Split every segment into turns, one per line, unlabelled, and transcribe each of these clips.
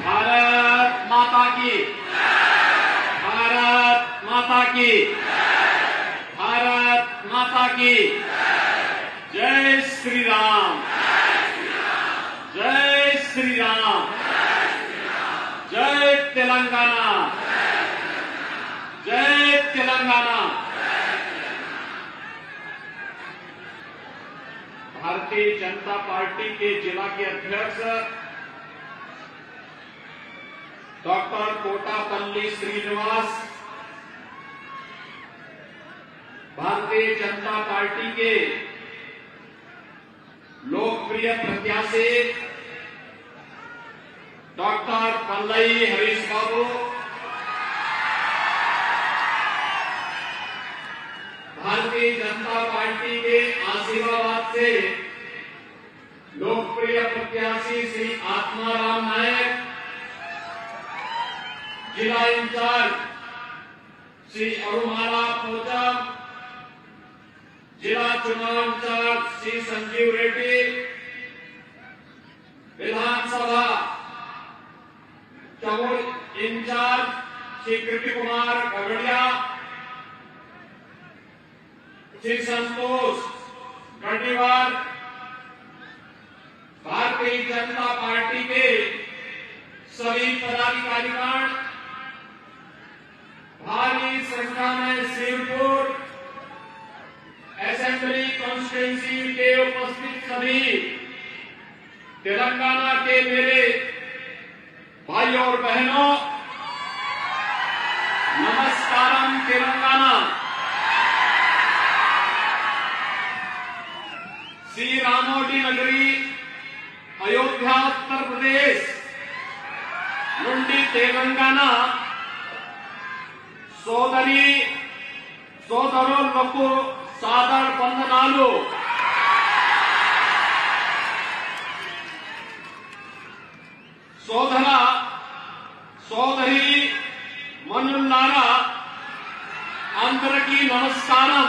भारत माता की, भारत माता की, भारत माता की। जय श्री राम, जय श्री राम, जय तेलंगाना, जय तेलंगाना। भारतीय जनता पार्टी के जिला के अध्यक्ष डॉक्टर कोटापल्ली श्रीनिवास, भारतीय जनता पार्टी के लोकप्रिय प्रत्याशी डॉक्टर पल्लई हरीश बाबू, भारतीय जनता पार्टी के आशीर्वाद से लोकप्रिय प्रत्याशी श्री आत्माराम नायक, जिला इंचार्ज श्री अरुमाला पोचम, जिला चुनाव इंचार्ज श्री संजीव रेड्डी, विधानसभा चौर इंचार्ज श्री कृति कुमार गगड़िया, श्री संतोष गढ़ीवार, भारतीय जनता पार्टी के सभी पदाधिकारीगण, भारी संख्या में शिवपुर असेंबली कॉन्स्टिट्यूंसी के उपस्थित सभी तेलंगाना के मेरे भाइयों और बहनों, नमस्कारम तेलंगाना। श्री रामोडी नगरी अयोध्या उत्तर प्रदेश నుండి తెలంగాణ సోదరులకు సాదర వందనాలు। సోదరి మనులారా అందరికీ నమస్కారం।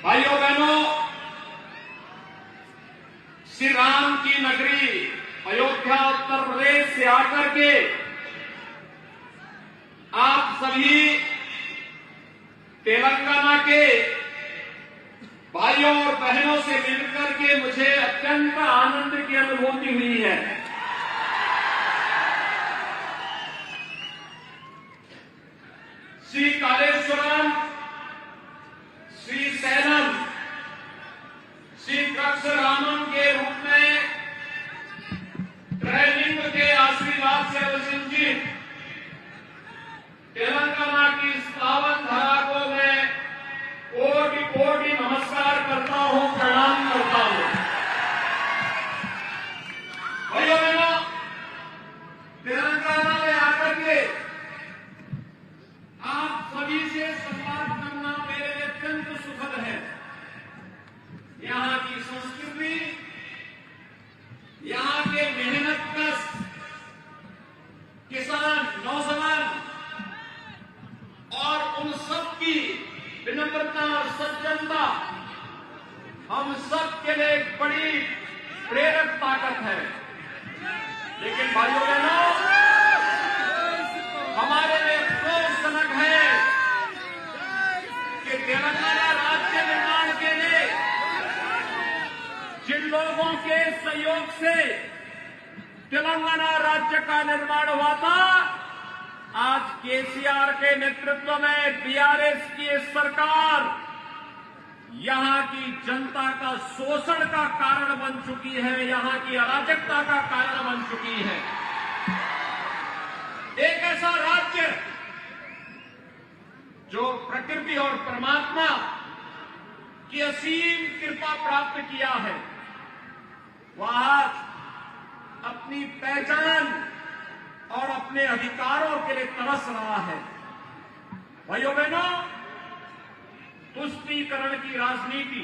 भाइयों बहनों, श्री राम की नगरी अयोध्या उत्तर प्रदेश से आकर के आप सभी तेलंगाना के भाइयों और बहनों से मिलकर के मुझे अत्यंत आनंद की अनुभूति हुई है। श्री कालेश्वरम, श्री सैलम, श्री कृष्णरामम के रूप में ट्रेनिंग के आशीर्वाद से वसिंचित तेलंगाना की इस पावन धरा को मैं कोटि कोटि नमस्कार करता हूं, प्रणाम करता हूं। भाइयों बहनों, तेलंगाना में आकर के आप सभी से संवाद करना मेरे लिए अत्यंत सुखद है। यहाँ की संस्कृति, यहाँ के मेहनतकश किसान, नौजवान और उन सब की विनम्रता और सज्जनता हम सब के लिए एक बड़ी प्रेरक ताकत है। लेकिन भाइयों बहनों, हमारे लिए अफसोसजनक है कि तेलंगाना राज्य निर्माण के लिए जिन लोगों के सहयोग से तेलंगाना राज्य का निर्माण हुआ था, आज केसीआर के नेतृत्व में बीआरएस की सरकार यहां की जनता का शोषण का कारण बन चुकी है, यहां की अराजकता का कारण बन चुकी है। एक ऐसा राज्य जो प्रकृति और परमात्मा की असीम कृपा प्राप्त किया है, वह अपनी पहचान और अपने अधिकारों के लिए तरस रहा है। भाइयों बहनों, तुष्टीकरण की राजनीति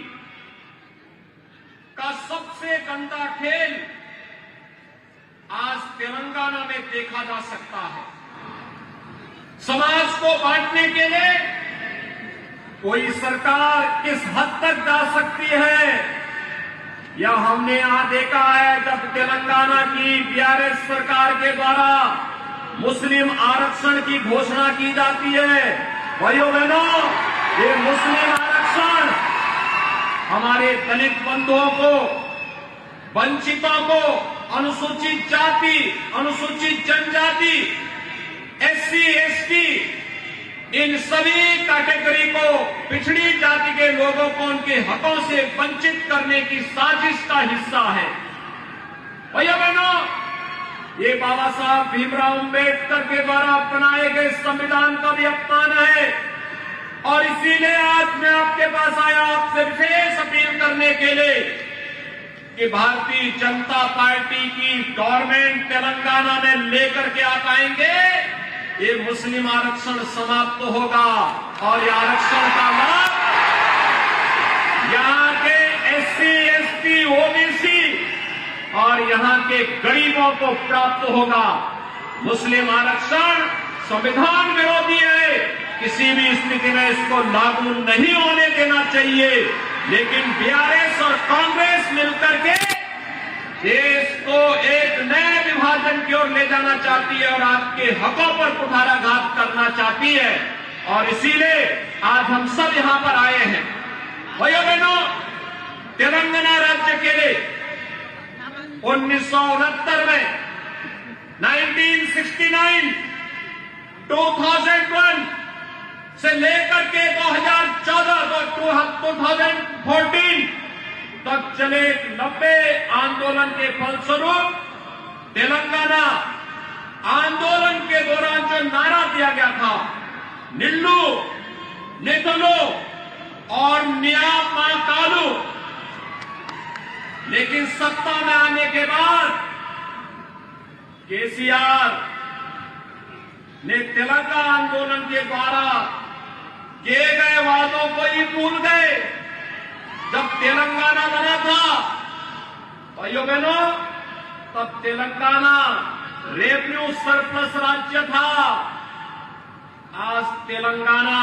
का सबसे गंदा खेल आज तेलंगाना में देखा जा सकता है। समाज को बांटने के लिए कोई सरकार किस हद तक जा सकती है, या हमने यहां देखा है जब तेलंगाना की बीआरएस सरकार के द्वारा मुस्लिम आरक्षण की घोषणा की जाती है। भाइयों बहनों, ये मुस्लिम आरक्षण हमारे दलित बंधुओं को, वंचितों को, अनुसूचित जाति, अनुसूचित जनजाति, एससी, एसटी, इन सभी कैटेगरी को, पिछड़ी जाति के लोगों को उनके हकों से वंचित करने की साजिश का हिस्सा है। भैया बहनों, ये बाबा साहब भीमराव अंबेडकर के द्वारा बनाए गए संविधान का भी अपमान है और इसीलिए आज मैं आपके पास आया आपसे विशेष अपील करने के लिए कि भारतीय जनता पार्टी की गवर्नमेंट तेलंगाना में लेकर के आप आएंगे, ये मुस्लिम आरक्षण समाप्त होगा और ये आरक्षण का लाभ यहां के एससी, एसटी, ओबीसी और यहां के गरीबों को प्राप्त होगा। मुस्लिम आरक्षण संविधान विरोधी है, किसी भी स्थिति में इसको लागू नहीं होने देना चाहिए, लेकिन बीआरएस और कांग्रेस मिलकर के देश को एक नए विभाजन की ओर ले जाना चाहती है और आपके हकों पर कुठाराघात करना चाहती है और इसीलिए आज हम सब यहां पर आए हैं। भाइयों बहनों, तेलंगाना राज्य के लिए 1969 में 1969, 2001 से लेकर के 2014, 2014 तक चले एक लंबे आंदोलन के फलस्वरूप तेलंगाना आंदोलन के दौरान जो नारा दिया गया था, निल्लू, निधुलू और न्यायपाकालू, लेकिन सत्ता में आने के बाद केसीआर ने तेलंगाना आंदोलन के द्वारा किए गए वादों को ही भूल गए। जब तेलंगाना बना था भाइयों बहनों, तब तेलंगाना रेवेन्यू सरप्लस राज्य था। आज तेलंगाना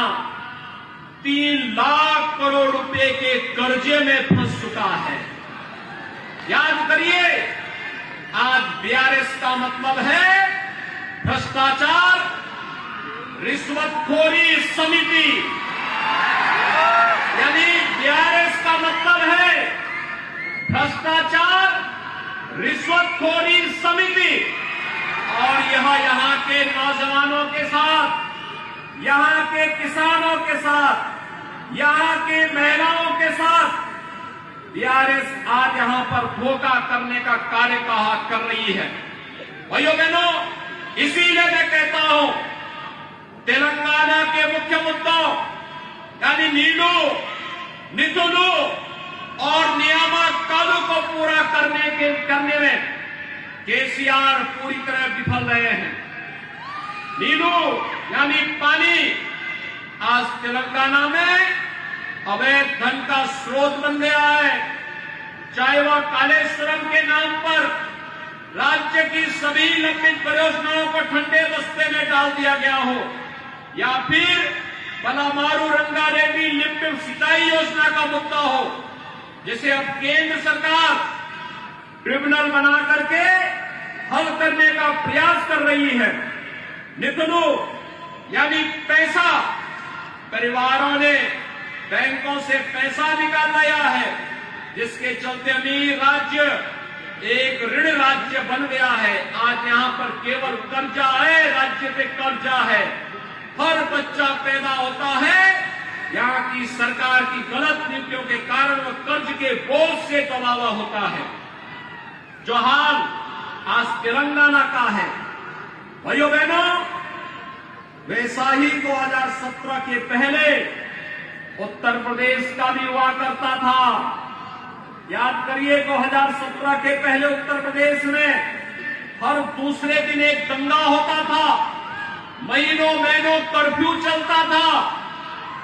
3 लाख करोड़ रुपए के कर्जे में फंस चुका है। याद करिए, आज बीआरएस का मतलब है भ्रष्टाचार, रिश्वतखोरी समिति, यानी बीआरएस का मतलब है भ्रष्टाचार, रिश्वतखोरी समिति और यहां के नौजवानों के साथ, यहां के किसानों के साथ, यहां के महिलाओं के साथ बीआरएस आज यहां पर धोखा करने का कार्य कर रही है। भाइयों बहनों, इसीलिए मैं कहता हूं, तेलंगाना के मुख्य मुद्दों यानी नीलू, निधुलू और न्यायपाकालू को पूरा करने में केसीआर पूरी तरह विफल रहे हैं। नीलू यानी पानी आज तेलंगाना में अवैध धन का स्रोत बन गया है। चाहे वह कालेश्वरम के नाम पर राज्य की सभी लंबित परियोजनाओं को ठंडे बस्ते में डाल दिया गया हो, या फिर पलामारू रंगारेड्डी लिफ्ट सिंचाई योजना का मुद्दा हो, जिसे अब केंद्र सरकार ट्रिब्यूनल बना करके हल करने का प्रयास कर रही है। निधुलू यानी पैसा, परिवारों ने बैंकों से पैसा निकाल लिया है, जिसके चलते अमीर राज्य एक ऋण राज्य बन गया है। आज यहां पर केवल कर्जा है, राज्य पे कर्जा है। हर बच्चा पैदा होता है, यहां की सरकार की गलत नीतियों के कारण वह कर्ज के बोझ से दबा हुआ होता है। जो हाल आज तेलंगाना का है, भाइयों बहनों, वैसा ही 2017 के पहले उत्तर प्रदेश का भी हुआ करता था। याद करिए, 2017 के पहले उत्तर प्रदेश में हर दूसरे दिन एक दंगा होता था, महीनों महीनों कर्फ्यू चलता था।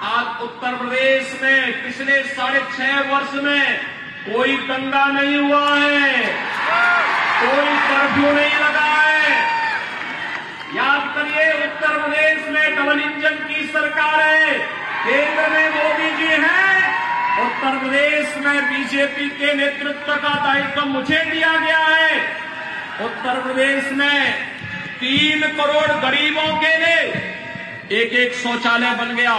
आज उत्तर प्रदेश में पिछले 6.5 वर्ष में कोई दंगा नहीं हुआ है, कोई कर्फ्यू नहीं लगा है। याद करिए, उत्तर प्रदेश में डबल इंजन की सरकार है, केंद्र में मोदी जी हैं, उत्तर प्रदेश में बीजेपी के नेतृत्व का दायित्व मुझे दिया गया है। उत्तर प्रदेश में 3 करोड़ गरीबों के लिए एक शौचालय बन गया।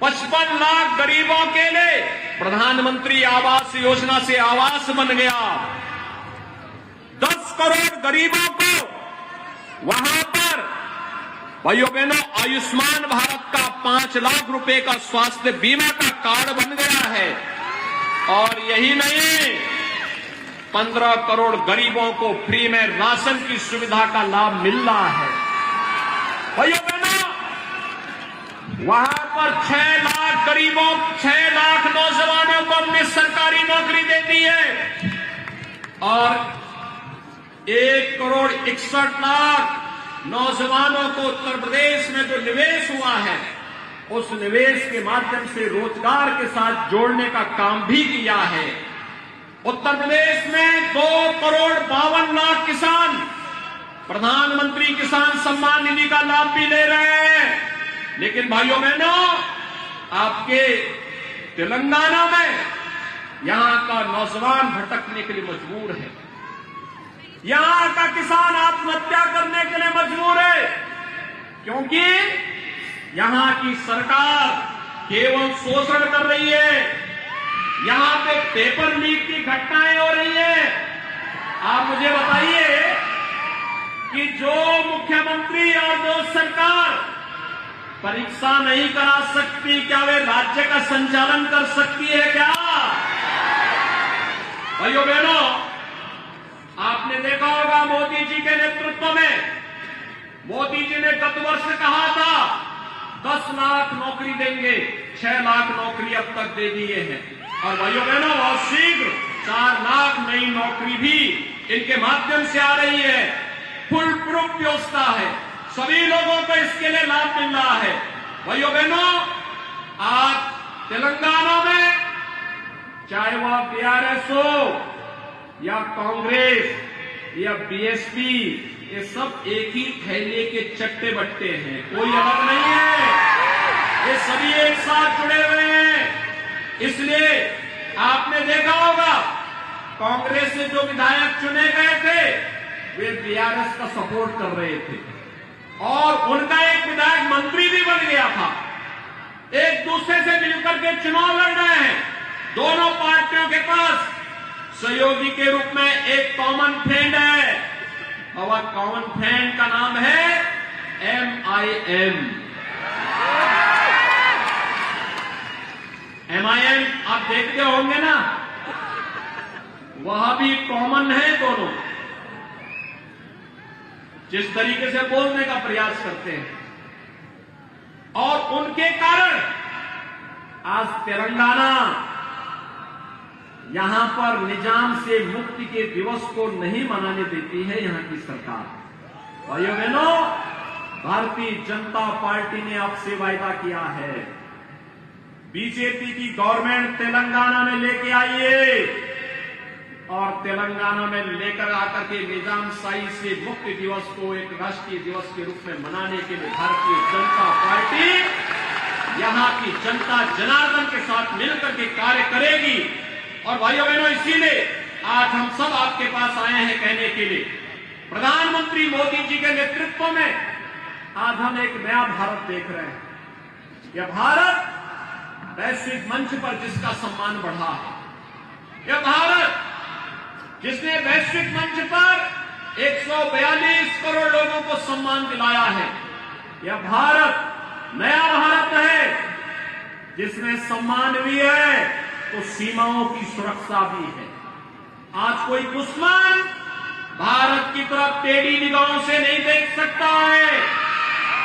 55 लाख गरीबों के लिए प्रधानमंत्री आवास योजना से आवास बन गया। 10 करोड़ गरीबों को वहां पर भाइयों बहनों आयुष्मान भारत का 5 लाख रुपए का स्वास्थ्य बीमा का कार्ड बन गया है। और यही नहीं, 15 करोड़ गरीबों को फ्री में राशन की सुविधा का लाभ मिल रहा है। भाइयों बहनों, वहां पर 6 लाख गरीबों, 6 लाख नौजवानों को हमने सरकारी नौकरी दे दी है। और 1 करोड़ 61 लाख नौजवानों को उत्तर प्रदेश में जो निवेश हुआ है, उस निवेश के माध्यम से रोजगार के साथ जोड़ने का काम भी किया है। उत्तर प्रदेश में 2 करोड़ 52 लाख किसान प्रधानमंत्री किसान सम्मान निधि का लाभ भी ले रहे हैं। लेकिन भाइयों बहनों, आपके तेलंगाना में यहां का नौजवान भटकने के लिए मजबूर है। यहां का किसान आत्महत्या करने के लिए मजबूर है, क्योंकि यहां की सरकार केवल शोषण कर रही है। यहां पे पेपर लीक की घटनाएं हो रही है। आप मुझे बताइए कि जो मुख्यमंत्री और जो सरकार परीक्षा नहीं करा सकती, क्या वे राज्य का संचालन कर सकती है क्या? भाइयों बहनों, आपने देखा होगा मोदी जी के नेतृत्व में, मोदी जी ने गत वर्ष कहा था 10 लाख नौकरी देंगे, 6 लाख नौकरी अब तक दे दिए हैं। और भाइयों बहनों, बहुत शीघ्र 4 लाख नई नौकरी भी इनके माध्यम से आ रही है। फुल प्रूफ व्यवस्था है, सभी लोगों को इसके लिए लाभ मिल रहा है। भाइयों बहनों, आज तेलंगाना में चाहे वह बीआरएस हो या कांग्रेस या बीएसपी, ये सब एक ही थैले के चट्टे बट्टे हैं, कोई अलग नहीं है। ये सभी एक साथ जुड़े हुए हैं। इसलिए आपने देखा होगा कांग्रेस से जो विधायक चुने गए थे, वे बीआरएस का सपोर्ट कर रहे थे और उनका एक विधायक मंत्री भी बन गया था। एक दूसरे से मिलकर के चुनाव लड़ रहे हैं। दोनों पार्टियों के पास सहयोगी के रूप में एक कॉमन फ्रेंड है, और कॉमन फ्रेंड का नाम है MIM। MIM आप देखते होंगे ना, वह भी कॉमन है। दोनों जिस तरीके से बोलने का प्रयास करते हैं, और उनके कारण आज तेलंगाना यहां पर निजाम से मुक्ति के दिवस को नहीं मनाने देती है यहां की सरकार। भाइयों बहनों, भारतीय जनता पार्टी ने आपसे वायदा किया है, बीजेपी की गवर्नमेंट तेलंगाना में लेके आइए और तेलंगाना में लेकर आकर के निजामशाही से मुक्ति दिवस को एक राष्ट्रीय दिवस के रूप में मनाने के लिए भारतीय जनता पार्टी यहां की जनता जनार्दन के साथ मिलकर के कार्य करेगी। और भाइयों बहनों, इसीलिए आज हम सब आपके पास आए हैं कहने के लिए, प्रधानमंत्री मोदी जी के नेतृत्व में आज हम एक नया भारत देख रहे हैं। यह भारत वैश्विक मंच पर जिसका सम्मान बढ़ा है, यह भारत जिसने वैश्विक मंच पर 142 करोड़ लोगों को सम्मान दिलाया है, यह भारत नया भारत है जिसमें सम्मान भी है तो सीमाओं की सुरक्षा भी है। आज कोई दुश्मन भारत की तरफ टेढ़ी निगाहों से नहीं देख सकता है।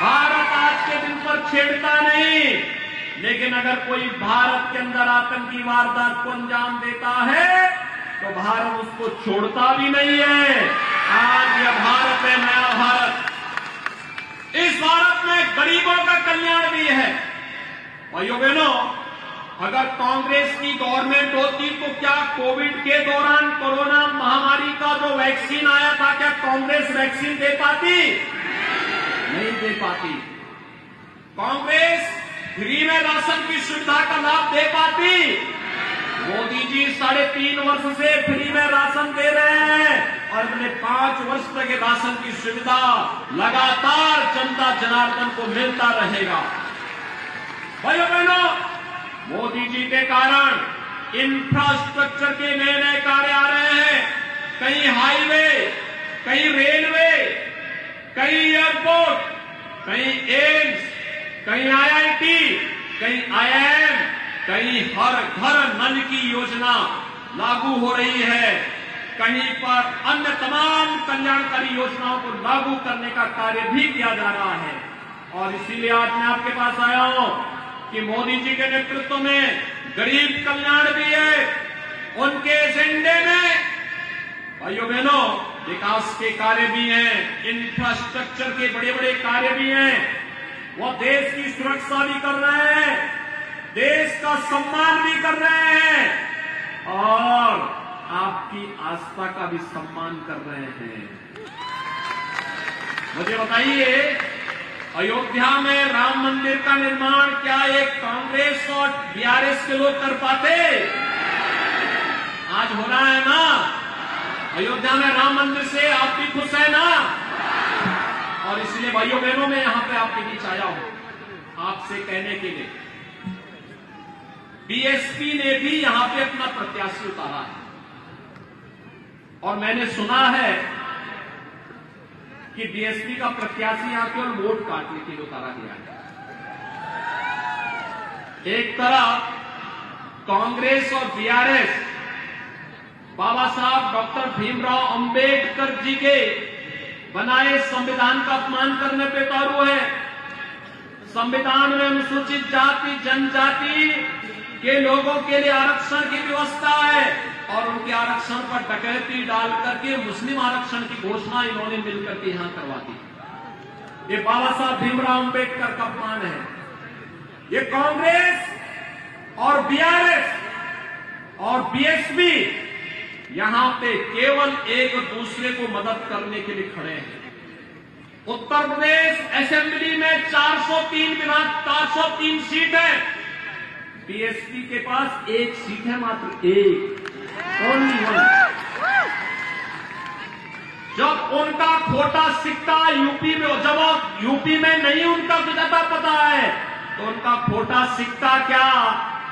भारत आज के दिन पर छेड़ता नहीं, लेकिन अगर कोई भारत के अंदर आतंकी वारदात को अंजाम देता है तो भारत उसको छोड़ता भी नहीं है। आज यह भारत है, नया भारत। इस भारत में गरीबों का कल्याण भी है। भाइयों बहनों, अगर कांग्रेस की गवर्नमेंट होती तो क्या कोविड के दौरान कोरोना महामारी का जो वैक्सीन आया था, क्या कांग्रेस वैक्सीन दे पाती? नहीं दे पाती। कांग्रेस फ्री में राशन की सुविधा का लाभ दे पाती? मोदी जी 3.5 वर्ष से फ्री में राशन दे रहे हैं और अगले 5 वर्ष तक ये राशन की सुविधा लगातार जनता जनार्दन को मिलता रहेगा। भाइयों बहनों, मोदी जी के कारण इंफ्रास्ट्रक्चर के नए नए कार्य आ रहे हैं। कहीं हाईवे, कहीं रेलवे, कहीं एयरपोर्ट, कहीं एम्स, कहीं आईआईटी, कहीं आईआईएम, कहीं हर घर नल की योजना लागू हो रही है। कहीं पर अन्य तमाम कल्याणकारी योजनाओं को लागू करने का कार्य भी किया जा रहा है। और इसीलिए आज मैं आपके पास आया हूं कि मोदी जी के नेतृत्व में गरीब कल्याण भी है। उनके एजेंडे में भाइयों बहनों विकास के कार्य भी हैं, इंफ्रास्ट्रक्चर के बड़े बड़े कार्य भी हैं। वो देश की सुरक्षा भी कर रहे हैं, देश का सम्मान भी कर रहे हैं और आपकी आस्था का भी सम्मान कर रहे हैं। मुझे बताइए, अयोध्या में राम मंदिर का निर्माण क्या एक कांग्रेस और बीआरएस के लोग कर पाते? आज हो रहा है ना अयोध्या में राम मंदिर से, आप भी खुश है ना? और इसलिए भाइयों बहनों में यहां पे आपके बीच आया हूं आपसे कहने के लिए, बीएसपी ने भी यहां पे अपना प्रत्याशी उतारा है और मैंने सुना है कि बीएसपी का प्रत्याशी यहां केवल वोट काटने के लिए उतारा गया है। एक तरफ कांग्रेस और बीआरएस बाबा साहब डॉक्टर भीमराव अंबेडकर जी के बनाए संविधान का अपमान करने पे उतारू है। संविधान में अनुसूचित जाति जनजाति के लोगों के लिए आरक्षण की व्यवस्था है और उनके आरक्षण पर डकैती डाल करके मुस्लिम आरक्षण की घोषणा इन्होंने मिलकर के यहां करवा दी। ये बाबा साहब भीमराव अंबेडकर का अपमान है। ये कांग्रेस और बीआरएस और बीएसपी यहां पे केवल एक दूसरे को मदद करने के लिए खड़े हैं। उत्तर प्रदेश असेंबली में 403 सीट है, बीएसपी के पास 1 सीट है, मात्र 1, ओनली 1। जब उनका खोटा सिक्का यूपी में, जब यूपी में नहीं उनका विजेता पता है तो उनका खोटा सिक्का क्या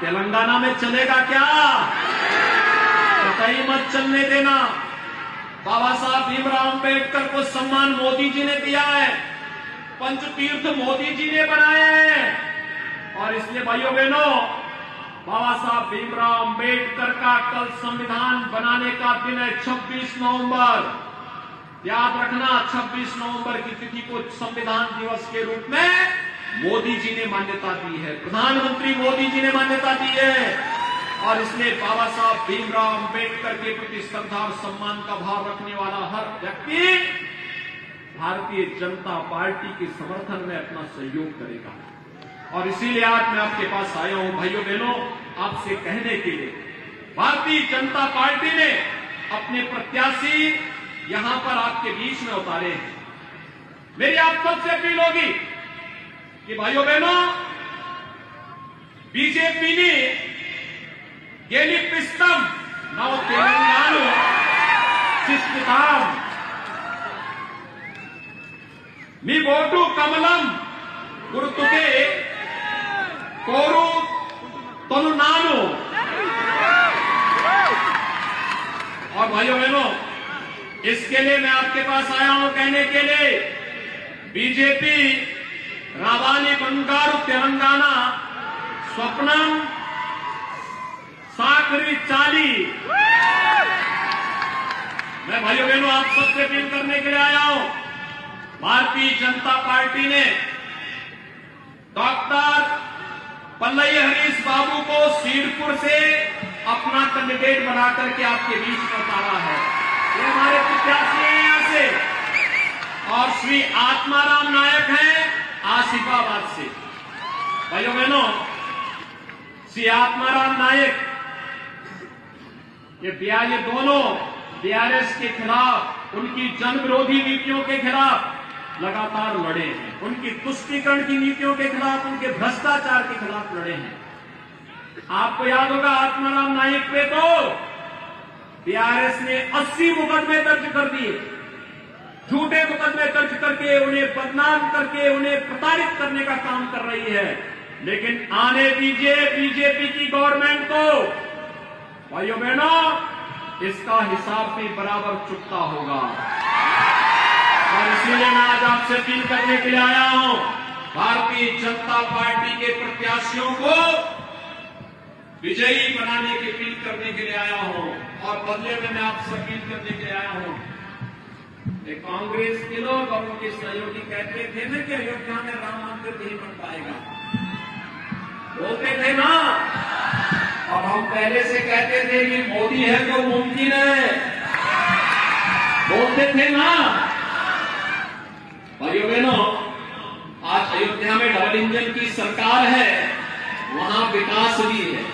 तेलंगाना में चलेगा क्या? कहीं मत चलने देना। बाबा साहब भीमराव अंबेडकर को सम्मान मोदी जी ने दिया है, पंचतीर्थ मोदी जी ने बनाए हैं और इसलिए भाइयों बहनों, बाबा साहब भीमराव अंबेडकर का कल संविधान बनाने का दिन है 26 नवंबर। याद रखना, 26 नवंबर की तिथि को संविधान दिवस के रूप में मोदी जी ने मान्यता दी है, प्रधानमंत्री मोदी जी ने मान्यता दी है और इसलिए बाबा साहब भीमराव अंबेडकर के प्रति श्रद्धा और सम्मान का भाव रखने वाला हर व्यक्ति भारतीय जनता पार्टी के समर्थन में अपना सहयोग करेगा। और इसीलिए आज मैं आपके पास आया हूं भाइयों बहनों आपसे कहने के लिए, भारतीय जनता पार्टी ने अपने प्रत्याशी यहां पर आपके बीच में उतारे हैं। मेरी आप सबसे अपील होगी कि भाइयों बहनों, बीजेपी ने गेलिपिस्तम नव तेलंगाना शिष्टताम मी वोटू कमलम गुर्तुके कोरु तनुनानु। और भाइयों बहनों, इसके लिए मैं आपके पास आया हूं कहने के लिए, बीजेपी रावानी बंगारू तेलंगाना स्वप्नम साकरी चाली। मैं भाइयों बहनों आप सबसे अपील करने के लिए आया हूं, भारतीय जनता पार्टी ने डॉक्टर पल्लई हरीश बाबू को सीडपुर से अपना कैंडिडेट बना करके आपके बीच में उतारा है। ये हमारे प्रत्याशी हैं यहां से और श्री आत्माराम नायक हैं आसिफाबाद से। भाइयों बहनों, श्री आत्माराम नायक ये दोनों बीआरएस के खिलाफ, उनकी जन विरोधी नीतियों के खिलाफ लगातार लड़े हैं, उनकी तुष्टीकरण की नीतियों के खिलाफ, उनके भ्रष्टाचार के खिलाफ लड़े हैं। आपको याद होगा आत्माराम नाईक पे तो बीआरएस ने 80 मुकदमे दर्ज कर दिए, झूठे मुकदमे दर्ज करके उन्हें बदनाम करके उन्हें प्रताड़ित करने का काम कर रही है। लेकिन आने दीजिए बीजेपी की गवर्नमेंट को। भाइयों बहनों, इसका हिसाब भी बराबर चुकता होगा। और इसीलिए मैं आज आपसे अपील करने के लिए आया हूं, भारतीय जनता पार्टी के प्रत्याशियों को विजयी बनाने की अपील करने के लिए आया हूं। और बदले में मैं आपसे अपील करने के लिए आया हूं, कांग्रेस के लोग और उनके सहयोगी कहते थे ना कि अयोध्या में राम मंदिर नहीं बन पाएगा, बोलते थे ना। और हम पहले से कहते थे कि मोदी है तो मुमकिन है, बोलते थे ना। भाइयों बहनों, आज अयोध्या में डबल इंजन की सरकार है, वहां विकास भी है,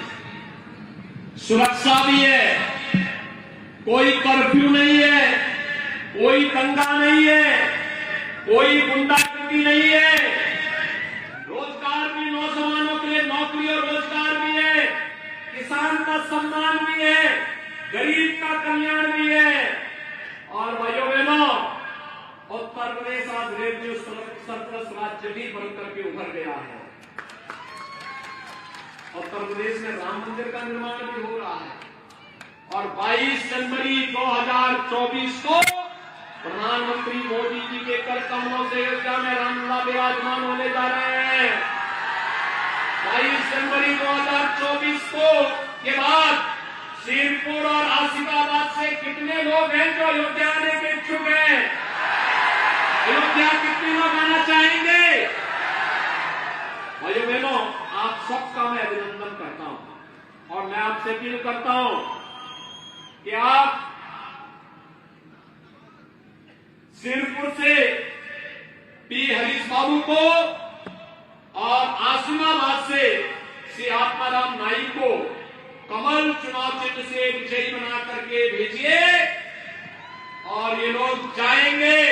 सुरक्षा भी है, कोई कर्फ्यू नहीं है, कोई दंगा नहीं है, कोई गुंडागर्दी नहीं है, रोजगार भी, नौजवानों के लिए नौकरी और रोजगार भी है, किसान का सम्मान भी है, गरीब का कल्याण भी है। और भाइयों बहनों, उत्तर प्रदेश आज रेवेन्यू सरप्लस राज्य भी बनकर के उभर गया है। उत्तर प्रदेश में राम मंदिर का निर्माण भी हो रहा है। और 22 जनवरी 2024 को प्रधानमंत्री मोदी जी के कर कमलों से अयोध्या में रामलला विराजमान होने जा रहे हैं। 22 जनवरी 2024 को के बाद शिरपुर और आसिफाबाद से कितने लोग हैं जो अयोध्या आने के इच्छुक हैं? अयोध्या कितने लोग आना चाहेंगे? भाइयों बहनों, आप सबका मैं अभिनंदन करता हूं और मैं आपसे अपील करता हूं कि आप शिरपुर से पी हरीश बाबू को और आसिफाबाद से श्री आत्माराम नाईक को कमल चुनाव चिन्ह से विजयी बना करके भेजिए। और ये लोग जाएंगे,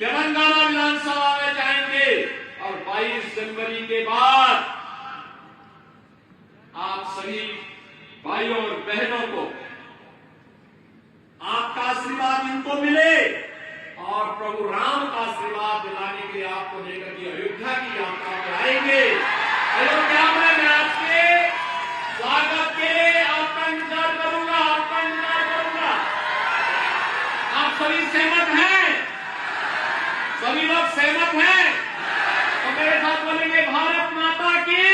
तेलंगाना विधानसभा में जाएंगे और 22 जनवरी के बाद आप सभी भाइयों और बहनों को आपका आशीर्वाद इनको मिले और प्रभु राम का आशीर्वाद दिलाने के लिए आपको लेकर के अयोध्या की यात्रा में आएंगे। अयोध्या में मैं आपके स्वागत के लिए आपका इंतजार करूंगा, आपका इंतजार करूंगा। आप सभी सहमत हैं? सभी लोग सहमत हैं? तो मेरे साथ बोलेंगे भारत माता की